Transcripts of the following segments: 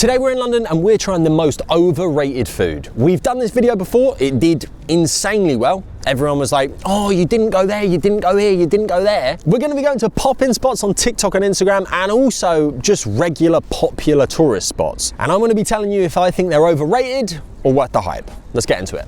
Today we're in London and we're trying the most overrated food. We've done this video before, it did insanely well. Everyone was like, oh, you didn't go there, you didn't go here, you didn't go there. We're gonna be going to pop-in spots on TikTok and Instagram and also just regular popular tourist spots. And I'm gonna be telling you if I think they're overrated or worth the hype. Let's get into it.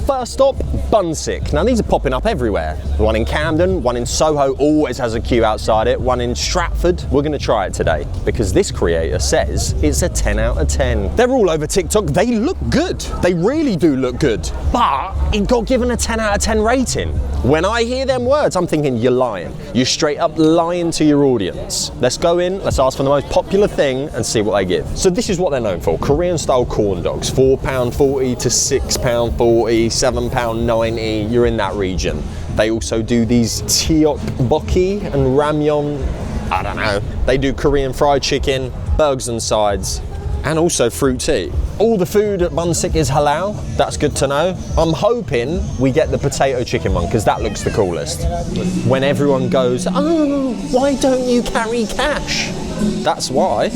First stop, Bunsick. Now these are popping up everywhere. One in Camden, one in Soho, always has a queue outside it, one in Stratford. We're gonna try it today because this creator says it's a 10 out of 10. They're all over TikTok, they look good. They really do look good. But it got given a 10 out of 10 rating. When I hear them words, I'm thinking you're lying. You're straight up lying to your audience. Let's go in, let's ask for the most popular thing and see what they give. So this is what they're known for, Korean style corn dogs, £4.40 to £6.40, £7.90, you're in that region. They also do these tteokbokki and ramyeon, I don't know. They do Korean fried chicken, burgers and sides, and also fruit tea. All the food at Bunsick is halal, that's good to know. I'm hoping we get the potato chicken one, because that looks the coolest. When everyone goes, oh, why don't you carry cash? That's why.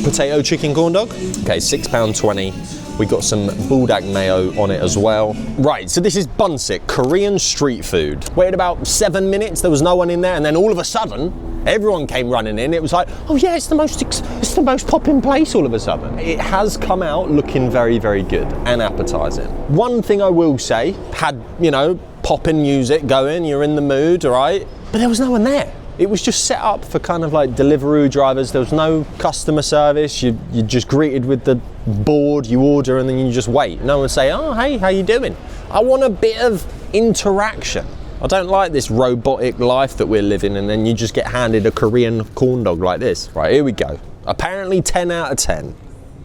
Potato chicken corn dog. Okay, £6.20. We got some buldak mayo on it as well. Right, so this is Bunsick, Korean street food. Waited about 7 minutes, there was no one in there, and then all of a sudden, everyone came running in. It was like, oh yeah, it's the most popping place all of a sudden. It has come out looking very, very good and appetizing. One thing I will say, had, you know, popping music going, you're in the mood, all right? But there was no one there. It was just set up for kind of like Deliveroo drivers. There was no customer service. You're just greeted with the board, you order and then you just wait. No one say, oh, hey, how you doing? I want a bit of interaction. I don't like this robotic life that we're living and then you just get handed a Korean corn dog like this. Right, here we go. Apparently 10 out of 10.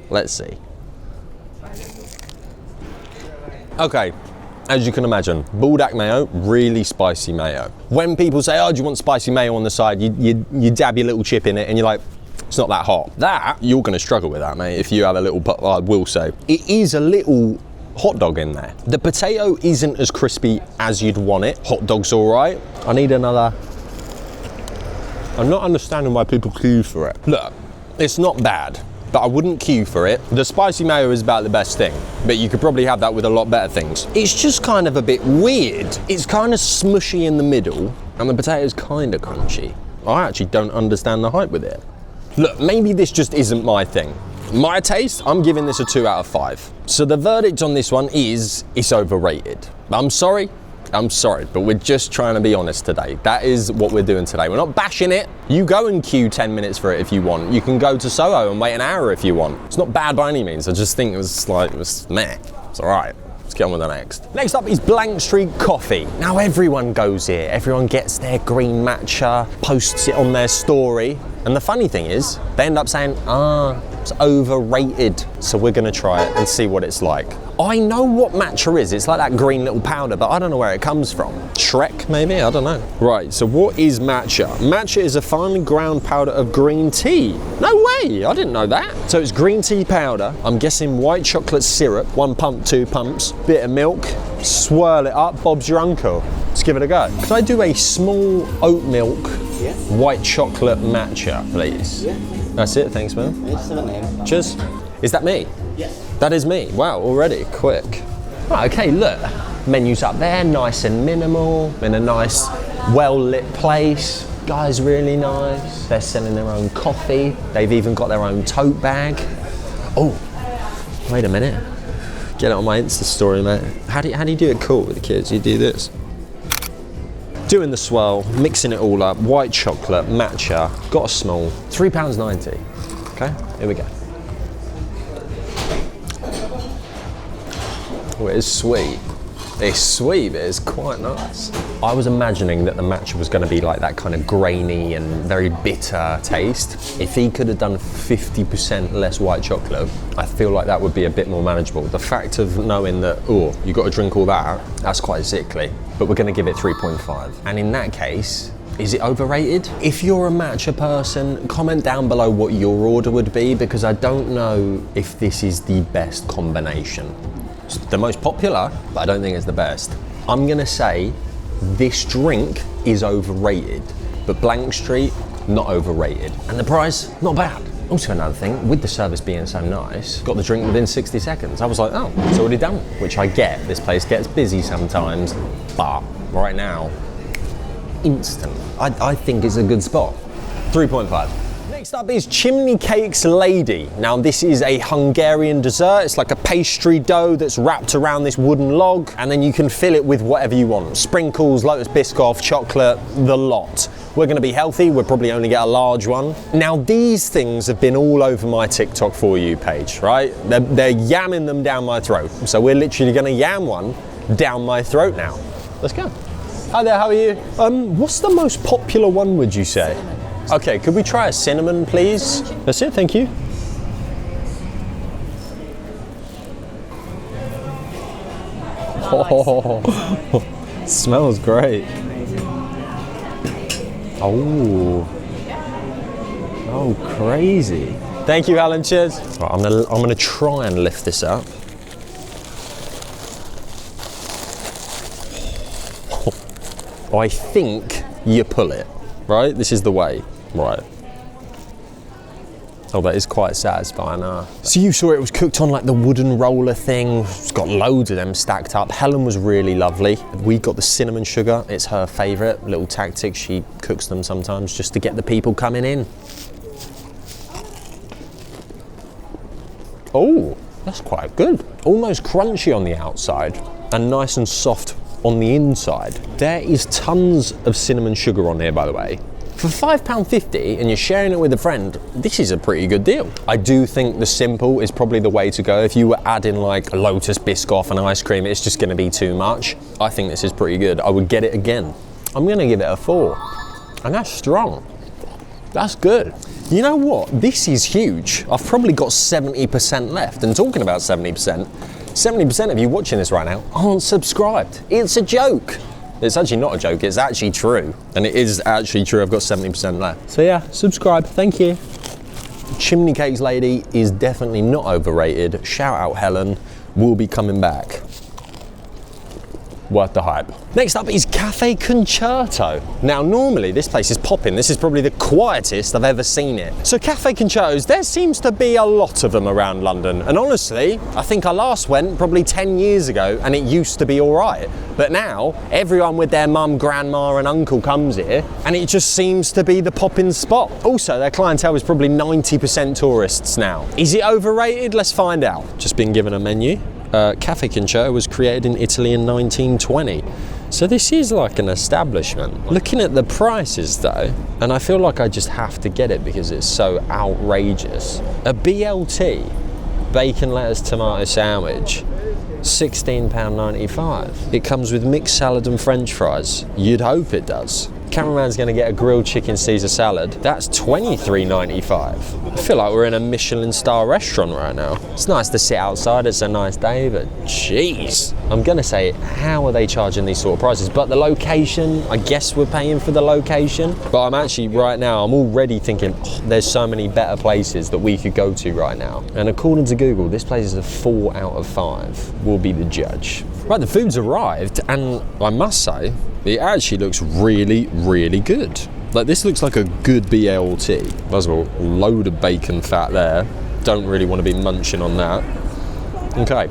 Let's see. Okay. As you can imagine, buldak mayo, really spicy mayo. When people say, oh, do you want spicy mayo on the side? You dab your little chip in it and you're like, it's not that hot. That, you're gonna struggle with that, mate, if you have a little, I will say. It is a little hot dog in there. The potato isn't as crispy as you'd want it. Hot dog's all right. I need another. I'm not understanding why people queue for it. Look, it's not bad, but I wouldn't queue for it. The spicy mayo is about the best thing, but you could probably have that with a lot better things. It's just kind of a bit weird. It's kind of smushy in the middle, and the potato's kind of crunchy. I actually don't understand the hype with it. Look, maybe this just isn't my thing. My taste, I'm giving this a 2 out of 5. So the verdict on this one is, it's overrated. I'm sorry, but we're just trying to be honest today. That is what we're doing today. We're not bashing it. You go and queue 10 minutes for it if you want. You can go to Soho and wait an hour if you want. It's not bad by any means. I just think it was meh. It's all right. Let's get on with the next. Next up is Blank Street Coffee. Now everyone goes here. Everyone gets their green matcha, posts it on their story. And the funny thing is, they end up saying, it's overrated. So we're gonna try it and see what it's like. I know what matcha is. It's like that green little powder, but I don't know where it comes from. Shrek, maybe? I don't know. Right, so what is matcha? Matcha is a finely ground powder of green tea. No way, I didn't know that. So it's green tea powder. I'm guessing white chocolate syrup, 1 pump, 2 pumps, bit of milk, swirl it up, Bob's your uncle. Let's give it a go. Could I do a small oat milk, white chocolate matcha, please? Yeah. That's it, thanks man. Cheers. Is that me? Yes. That is me. Wow, already, quick. Right, okay, look. Menu's up there, nice and minimal, in a nice, well-lit place. Guy's really nice. They're selling their own coffee. They've even got their own tote bag. Oh, wait a minute. Get it on my Insta story, mate. How do you do it cool with the kids? You do this. Doing the swirl, mixing it all up, white chocolate, matcha, got a small, £3.90. Okay, here we go. Oh, it is sweet. It's sweet, but it's quite nice. I was imagining that the matcha was going to be like that kind of grainy and very bitter taste. If he could have done 50% less white chocolate, I feel like that would be a bit more manageable. The fact of knowing that, oh, you got to drink all that, that's quite sickly. But we're going to give it 3.5. And in that case, is it overrated? If you're a matcha person, comment down below what your order would be, because I don't know if this is the best combination. It's the most popular, but I don't think it's the best. I'm gonna say this drink is overrated, but Blank Street, not overrated. And the price, not bad. Also another thing, with the service being so nice, got the drink within 60 seconds. I was like, oh, it's already done, which I get. This place gets busy sometimes, but right now, instant. I think it's a good spot. 3.5. Next up is Chimney Cakes Lady. Now this is a Hungarian dessert. It's like a pastry dough that's wrapped around this wooden log, and then you can fill it with whatever you want. Sprinkles, Lotus Biscoff, chocolate, the lot. We're gonna be healthy, we'll probably only get a large one. Now these things have been all over my TikTok For You page, right? They're yamming them down my throat. So we're literally gonna yam one down my throat now. Let's go. Hi there, how are you? What's the most popular one, would you say? Okay, could we try a cinnamon, please? That's it, thank you. Oh, smells great. Oh, crazy. Thank you, Alan, cheers. Right, I'm gonna try and lift this up. I think you pull it, right? This is the way. Right. Oh, that is quite satisfying. So you saw it was cooked on like the wooden roller thing. It's got loads of them stacked up. Helen was really lovely. We got the cinnamon sugar. It's her favourite little tactic. She cooks them sometimes just to get the people coming in. Oh, that's quite good. Almost crunchy on the outside and nice and soft on the inside. There is tons of cinnamon sugar on here, by the way. For £5.50 and you're sharing it with a friend, this is a pretty good deal. I do think the simple is probably the way to go. If you were adding like a Lotus Biscoff and ice cream, it's just gonna be too much. I think this is pretty good. I would get it again. I'm gonna give it a 4. And that's strong. That's good. You know what? This is huge. I've probably got 70% left. And talking about 70%, 70% of you watching this right now aren't subscribed. It's a joke. It's actually not a joke, it's actually true. And it is actually true, I've got 70% left. So yeah, subscribe, thank you. Chimney Cakes Lady is definitely not overrated. Shout out Helen, we'll be coming back. Worth the hype. Next up is Cafe Concerto. Now normally this place is popping. This is probably the quietest I've ever seen it. So Cafe Concertos, there seems to be a lot of them around London. And honestly, I think I last went probably 10 years ago and it used to be all right. But now everyone with their mum, grandma and uncle comes here and it just seems to be the popping spot. Also, their clientele is probably 90% tourists now. Is it overrated? Let's find out. Just been given a menu. Cafe Concerto was created in Italy in 1920. So this is like an establishment. Looking at the prices though, and I feel like I just have to get it because it's so outrageous. A BLT, bacon, lettuce, tomato sandwich, £16.95. It comes with mixed salad and French fries. You'd hope it does. Cameraman's gonna get a grilled chicken Caesar salad. That's $23.95. I feel like we're in a Michelin star restaurant right now. It's nice to sit outside, it's a nice day, but jeez. I'm gonna say, how are they charging these sort of prices? But the location, I guess we're paying for the location. But I'm actually, right now, I'm already thinking, oh, there's so many better places that we could go to right now. And according to Google, this place is a 4 out of 5. We'll be the judge. Right, the food's arrived, and I must say, it actually looks really, really good. Like, this looks like a good BLT. First of all, a load of bacon fat there. Don't really want to be munching on that. Okay.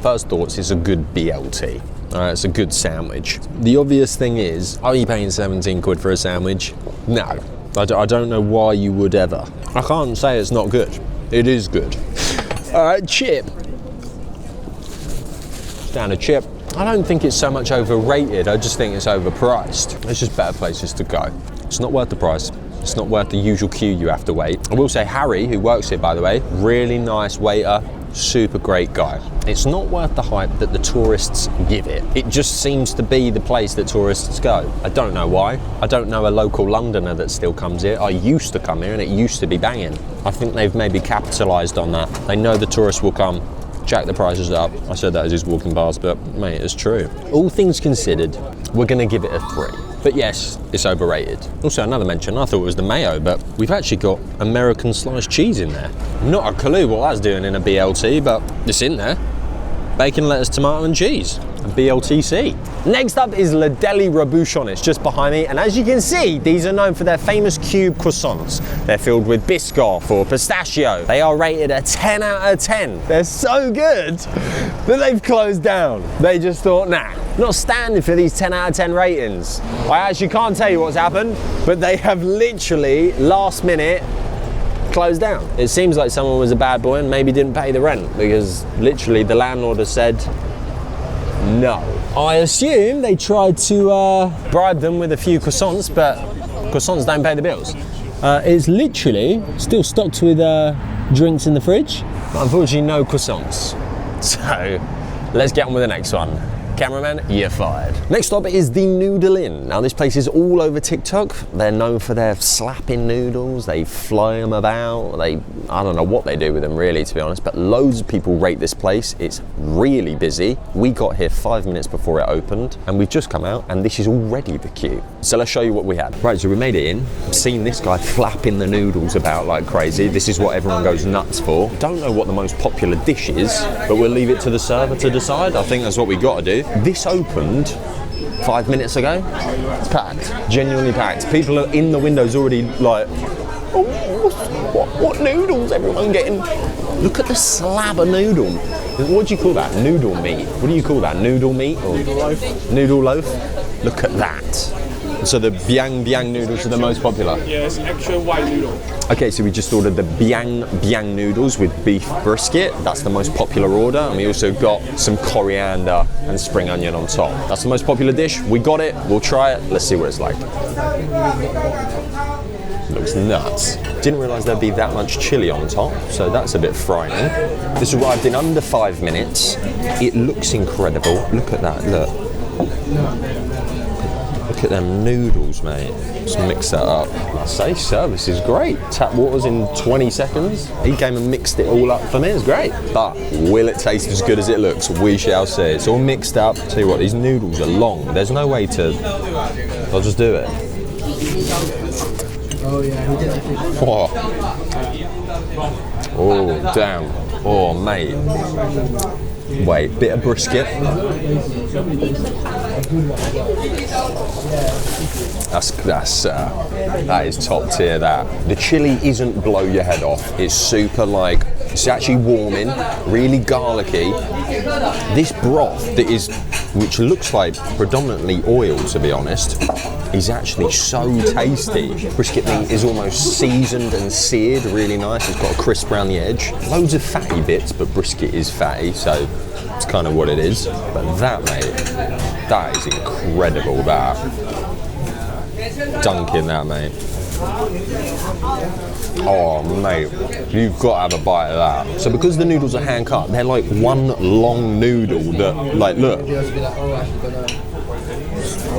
First thoughts, it's a good BLT. All right, it's a good sandwich. The obvious thing is, are you paying 17 quid for a sandwich? No. I don't know why you would ever. I can't say it's not good. It is good. All right, chip. Down a chip. I don't think it's so much overrated, I just think it's overpriced. There's just better places to go. It's not worth the price. It's not worth the usual queue you have to wait. I will say Harry, who works here by the way, really nice waiter, super great guy. It's not worth the hype that the tourists give it. It just seems to be the place that tourists go. I don't know why. I don't know a local Londoner that still comes here. I used to come here and it used to be banging. I think they've maybe capitalised on that. They know the tourists will come. Jack the prices up. I said that as he's walking past, but mate, it's true. All things considered, we're gonna give it a 3. But yes, it's overrated. Also, another mention, I thought it was the mayo, but we've actually got American sliced cheese in there. Not a clue what that's doing in a BLT, but it's in there. Bacon, lettuce, tomato and cheese. BLTC. Next up is La Deli Robuchon. It's just behind me, and as you can see, these are known for their famous cube croissants. They're filled with Biscoff or pistachio. They are rated a 10 out of 10. They're so good that they've closed down. They just thought, nah, not standing for these 10 out of 10 ratings. I actually can't tell you what's happened, but they have literally, last minute, closed down. It seems like someone was a bad boy and maybe didn't pay the rent, because literally the landlord has said no. I assume they tried to bribe them with a few croissants, but croissants don't pay the bills. It's literally still stocked with drinks in the fridge, but unfortunately no croissants. So let's get on with the next one. Cameraman, you're fired. Next up is the Noodle Inn. Now this place is all over TikTok. They're known for their slapping noodles. They fly them about. I don't know what they do with them really, to be honest, but loads of people rate this place. It's really busy. We got here 5 minutes before it opened, and we've just come out, and this is already the queue. So let's show you what we had. Right, so we made it in. I've seen this guy flapping the noodles about like crazy. This is what everyone goes nuts for. Don't know what the most popular dish is, but we'll leave it to the server to decide. I think that's what we got to do. This opened 5 minutes ago. It's packed, genuinely packed. People are in the windows already like, oh, what noodles everyone getting? Look at the slab of noodle. What do you call that? Noodle meat. What do you call that? Noodle meat or noodle loaf? Noodle loaf. Look at that. So the biang noodles are the most popular? Yes, actual white noodle. Okay, so we just ordered the biang noodles with beef brisket. That's the most popular order. And we also got some coriander and spring onion on top. That's the most popular dish. We got it, we'll try it. Let's see what it's like. Looks nuts. Didn't realise there'd be that much chili on top, so that's a bit frightening. This arrived in under 5 minutes. It looks incredible. Look at that, look. Look at them noodles, mate. Just mix that up. I say service is great. Tap waters in 20 seconds. He came and mixed it all up for me. It's great. But will it taste as good as it looks? We shall see. It's all mixed up. Tell you what, these noodles are long. There's no way to... I'll just do it. Oh, oh damn. Oh, mate. Wait, bit of brisket. That is top tier, that. The chili isn't blow your head off. It's super like, it's actually warming, really garlicky. This broth that is, which looks like predominantly oil to be honest, is actually so tasty. Brisket meat is almost seasoned and seared, really nice. It's got a crisp around the edge. Loads of fatty bits, but brisket is fatty, so it's kind of what it is. But that, mate, that is incredible, that. Dunking that, mate. Oh, mate, you've got to have a bite of that. So because the noodles are hand cut, they're like one long noodle that, like, look.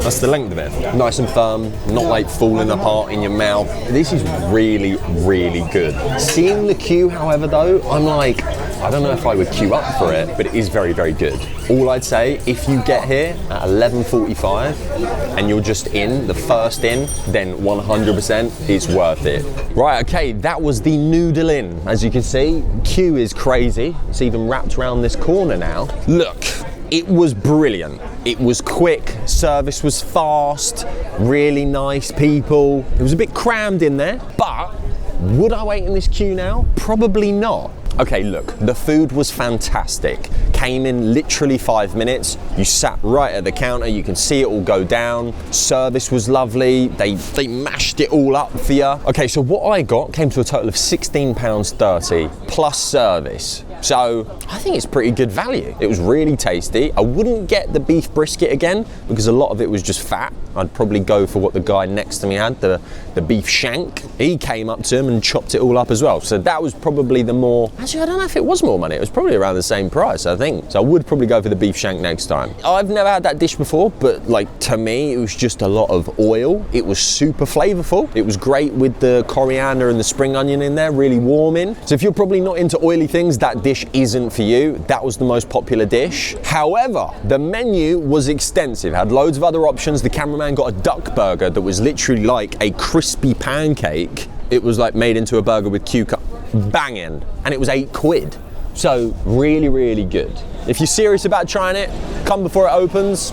That's the length of it. Nice and firm, not like falling apart in your mouth. This is really, really good. Seeing the queue, however, though, I'm like, I don't know if I would queue up for it, but it is very, very good. All I'd say, if you get here at 11:45 and you're just in, the first in, then 100% it's worth it. Right, okay, that was the Noodle Inn. As you can see, queue is crazy. It's even wrapped around this corner now. Look. It was brilliant. It was quick, service was fast, really nice people. It was a bit crammed in there, but would I wait in this queue now? Probably not. Okay, look, the food was fantastic. Came in literally 5 minutes. You sat right at the counter, you can see it all go down. Service was lovely. They mashed it all up for you. Okay, so what I got came to a total of £16.30 plus service. So I think it's pretty good value. It was really tasty. I wouldn't get the beef brisket again because a lot of it was just fat. I'd probably go for what the guy next to me had, the beef shank. He came up to him and chopped it all up as well. So that was probably the more, actually I don't know if it was more money. It was probably around the same price, I think. So I would probably go for the beef shank next time. I've never had that dish before, but like to me, it was just a lot of oil. It was super flavorful. It was great with the coriander and the spring onion in there, really warming. So if you're probably not into oily things, that dish isn't for you. That was the most popular dish. However, the menu was extensive, had loads of other options. The cameraman got a duck burger that was literally like a crispy pancake. It was like made into a burger with cucumber, banging, and it was £8. So really, really good. If you're serious about trying it, come before it opens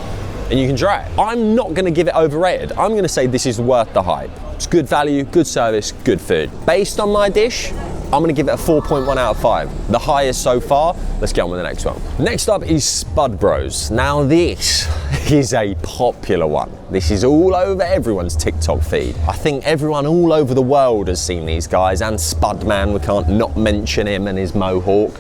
and you can try it. I'm not gonna give it overrated. I'm gonna say this is worth the hype. It's good value, good service, good food. Based on my dish, I'm gonna give it a 4.1 out of 5. The highest so far. Let's get on with the next one. Next up is Spud Bros. Now this is a popular one. This is all over everyone's TikTok feed. I think everyone all over the world has seen these guys, and Spud Man, we can't not mention him and his mohawk.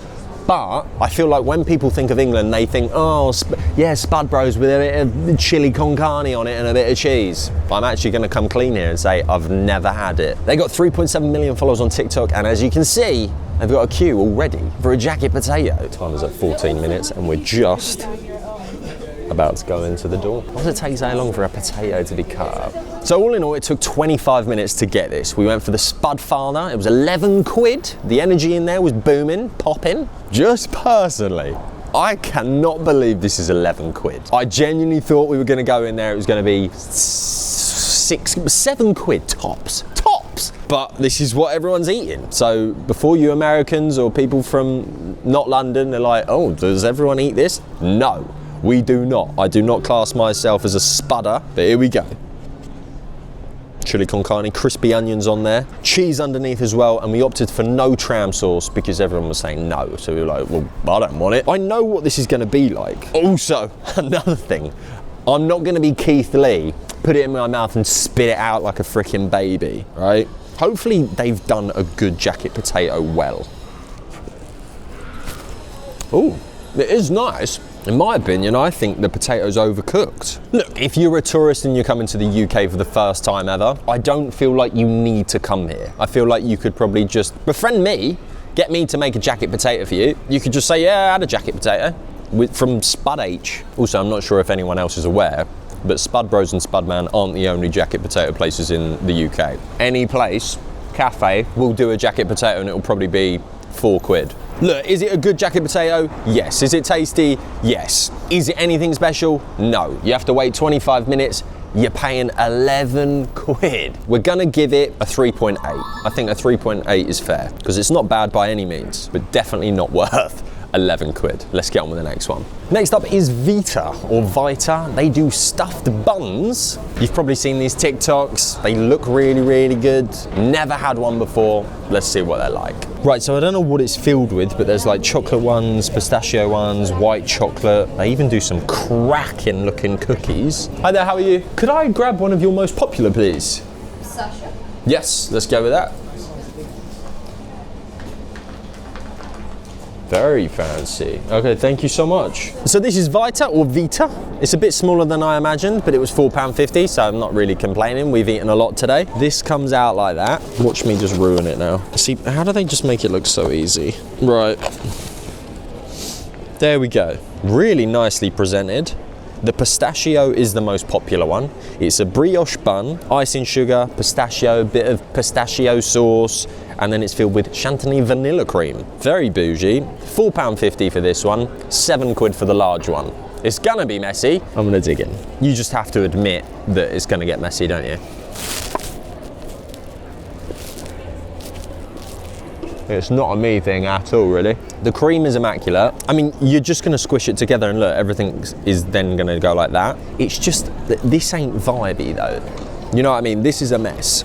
But I feel like when people think of England, they think, oh, yeah, Spud Bros with a bit of chili con carne on it and a bit of cheese. I'm actually gonna come clean here and say I've never had it. They got 3.7 million followers on TikTok, and as you can see, they've got a queue already for a jacket potato. Time is at 14 minutes and we're just about to go into the door. Why does it take so long for a potato to be cut up? So all in all, it took 25 minutes to get this. We went for the Spud Father. It was 11 quid. The energy in there was booming, popping. Just personally, I cannot believe this is 11 quid. I genuinely thought we were gonna go in there, it was gonna be 7 quid tops. But this is what everyone's eating. So before you Americans or people from not London, they're like, oh, does everyone eat this? No. We do not. I do not class myself as a spudder, but here we go. Chili con carne, crispy onions on there, cheese underneath as well, and we opted for no tram sauce because everyone was saying no. So we were like, well, I don't want it. I know what this is gonna be like. Also, another thing, I'm not gonna be Keith Lee, put it in my mouth and spit it out like a freaking baby, right? Hopefully they've done a good jacket potato well. Ooh, it is nice. In my opinion, I think the potato's overcooked. Look, if you're a tourist and you're coming to the UK for the first time ever, I don't feel like you need to come here. I feel like you could probably just befriend me, get me to make a jacket potato for you. You could just say, yeah, I had a jacket potato from Spud H. Also, I'm not sure if anyone else is aware, but Spud Bros and Spud Man aren't the only jacket potato places in the UK. Any place, cafe, will do a jacket potato and it'll probably be 4 quid. Look, is it a good jacket potato? Yes. Is it tasty? Yes. Is it anything special? No. You have to wait 25 minutes. You're paying 11 quid. We're gonna give it a 3.8. I think a 3.8 is fair because it's not bad by any means, but definitely not worth 11 quid. Let's get on with the next one. Next up is Vita or Vita. They do stuffed buns. You've probably seen these TikToks. They look really, really good. Never had one before. Let's see what they're like. Right, so I don't know what it's filled with, but there's like chocolate ones, pistachio ones, white chocolate. They even do some cracking looking cookies. Hi there, how are you? Could I grab one of your most popular, please? Pistachio? Yes, let's go with that. Very fancy. Okay, thank you so much. So this is Vita or Vita. It's a bit smaller than I imagined, but it was £4.50, so I'm not really complaining. We've eaten a lot today. This comes out like that. Watch me just ruin it now. See, how do they just make it look so easy? Right. There we go. Really nicely presented. The pistachio is the most popular one. It's a brioche bun, icing sugar, pistachio, bit of pistachio sauce, and then it's filled with chantilly vanilla cream. Very bougie. £4.50 for this one, 7 quid for the large one. It's gonna be messy. I'm gonna dig in. You just have to admit that it's gonna get messy, don't you? It's not a me thing at all, really. The cream is immaculate. I mean, you're just gonna squish it together and look, everything is then gonna go like that. It's just that this ain't vibey though. You know what I mean? This is a mess.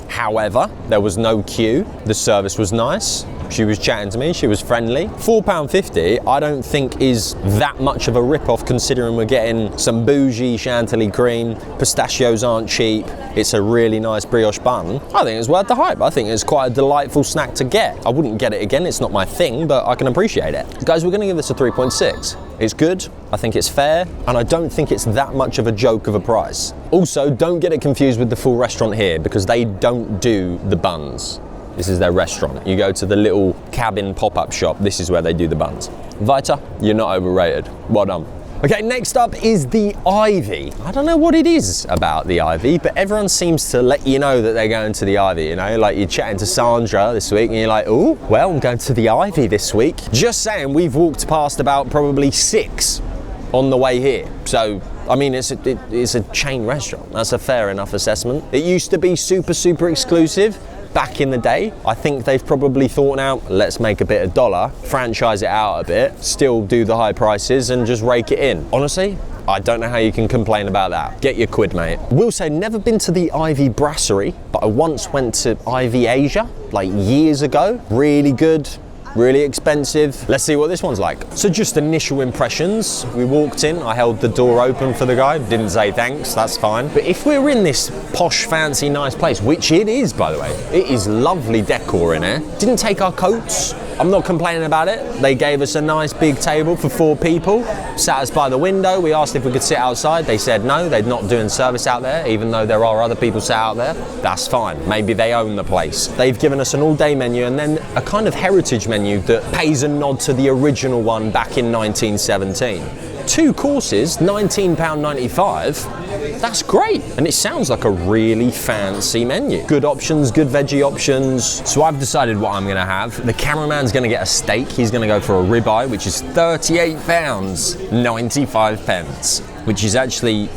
However, there was no queue. The service was nice. She was chatting to me, she was friendly. £4.50, I don't think is that much of a rip-off considering we're getting some bougie chantilly cream, pistachios aren't cheap, it's a really nice brioche bun. I think it's worth the hype. I think it's quite a delightful snack to get. I wouldn't get it again, it's not my thing, but I can appreciate it. Guys, we're gonna give this a 3.6. It's good, I think it's fair, and I don't think it's that much of a joke of a price. Also, don't get it confused with the full restaurant here because they don't do the buns. This is their restaurant. You go to the little cabin pop-up shop, this is where they do the buns. Vita, you're not overrated. Well done. Okay, next up is the Ivy. I don't know what it is about the Ivy, but everyone seems to let you know that they're going to the Ivy, you know? Like you're chatting to Sandra this week and you're like, oh, well, I'm going to the Ivy this week. Just saying, we've walked past about probably 6 on the way here. So, I mean, it's a chain restaurant. That's a fair enough assessment. It used to be super, super exclusive, back in the day. I think they've probably thought now, let's make a bit of dollar, franchise it out a bit, still do the high prices and just rake it in. Honestly, I don't know how you can complain about that. Get your quid, mate. Will say, never been to the Ivy Brasserie, but I once went to Ivy Asia, like years ago. Really good, really expensive. Let's see what this one's like. So just initial impressions. We walked in, I held the door open for the guy, didn't say thanks, that's fine. But if we're in this posh, fancy, nice place, which it is, by the way, it is lovely decor in here. Didn't take our coats. I'm not complaining about it. They gave us a nice big table for 4 people, sat us by the window. We asked if we could sit outside. They said no, they're not doing service out there, even though there are other people sat out there. That's fine. Maybe they own the place. They've given us an all-day menu and then a kind of heritage menu that pays a nod to the original one back in 1917. 2 courses, £19.95. That's great. And it sounds like a really fancy menu. Good options, good veggie options. So I've decided what I'm gonna have. The cameraman's gonna get a steak. He's gonna go for a ribeye, which is £38.95, which is actually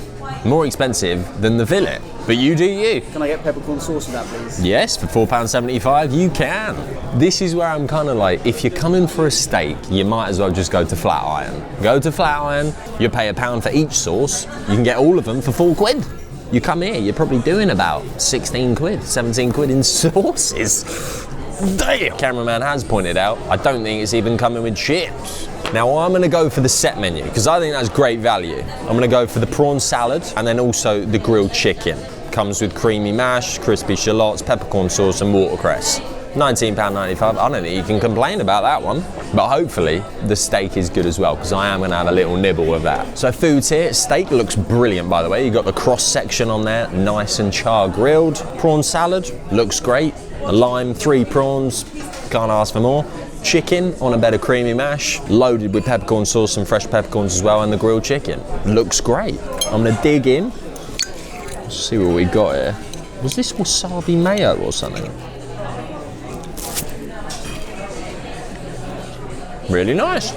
more expensive than the fillet. But you do you. Can I get peppercorn sauce with that, please? Yes, for £4.75, you can. This is where I'm kind of like, if you're coming for a steak, you might as well just go to Flatiron. Go to Flatiron, you pay £1 for each sauce, you can get all of them for £4. You come here, you're probably doing about 16 quid, 17 quid in sauces. Damn! Cameraman has pointed out, I don't think it's even coming with chips. Now I'm gonna go for the set menu, because I think that's great value. I'm gonna go for the prawn salad, and then also the grilled chicken. Comes with creamy mash, crispy shallots, peppercorn sauce, and watercress. £19.95, I don't think you can complain about that one. But hopefully, the steak is good as well, because I am gonna have a little nibble of that. So food's here, steak looks brilliant, by the way. You've got the cross section on there, nice and char grilled. Prawn salad, looks great. A lime, 3 prawns, can't ask for more. Chicken on a bed of creamy mash, loaded with peppercorn sauce and fresh peppercorns as well, and the grilled chicken. Looks great. I'm gonna dig in. Let's see what we got here. Was this wasabi mayo or something? Really nice.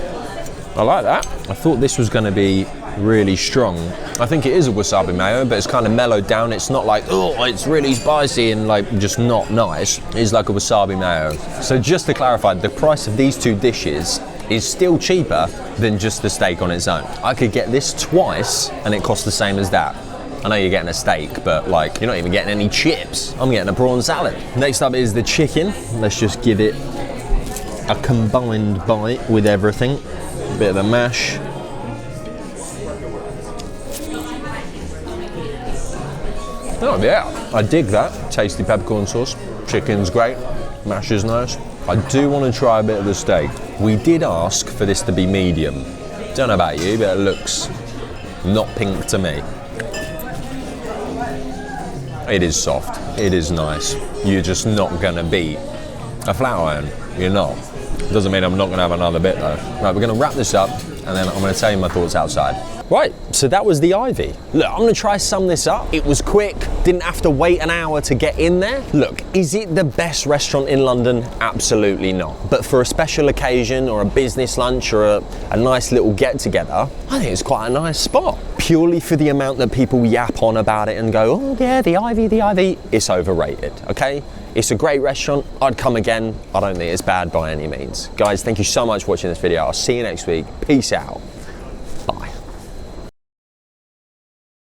I like that. I thought this was gonna be really strong. I think it is a wasabi mayo, but it's kind of mellowed down. It's not like, oh, it's really spicy and like just not nice. It's like a wasabi mayo. So just to clarify, the price of these 2 dishes is still cheaper than just the steak on its own. I could get this twice and it costs the same as that. I know you're getting a steak, but like, you're not even getting any chips. I'm getting a prawn salad. Next up is the chicken. Let's just give it a combined bite with everything. A bit of the mash. Oh yeah, I dig that. Tasty peppercorn sauce. Chicken's great. Mash is nice. I do want to try a bit of the steak. We did ask for this to be medium. Don't know about you, but it looks not pink to me. It is soft. It is nice. You're just not gonna beat a Flatiron. You're not. Doesn't mean I'm not gonna have another bit though. Right, we're gonna wrap this up and then I'm gonna tell you my thoughts outside. Right, so that was the Ivy. Look, I'm gonna try sum this up. It was quick, didn't have to wait an hour to get in there. Look, is it the best restaurant in London? Absolutely not. But for a special occasion or a business lunch or a nice little get together, I think it's quite a nice spot. Purely for the amount that people yap on about it and go, oh yeah, the Ivy, it's overrated, okay? It's a great restaurant, I'd come again. I don't think it's bad by any means. Guys, thank you so much for watching this video. I'll see you next week. Peace out.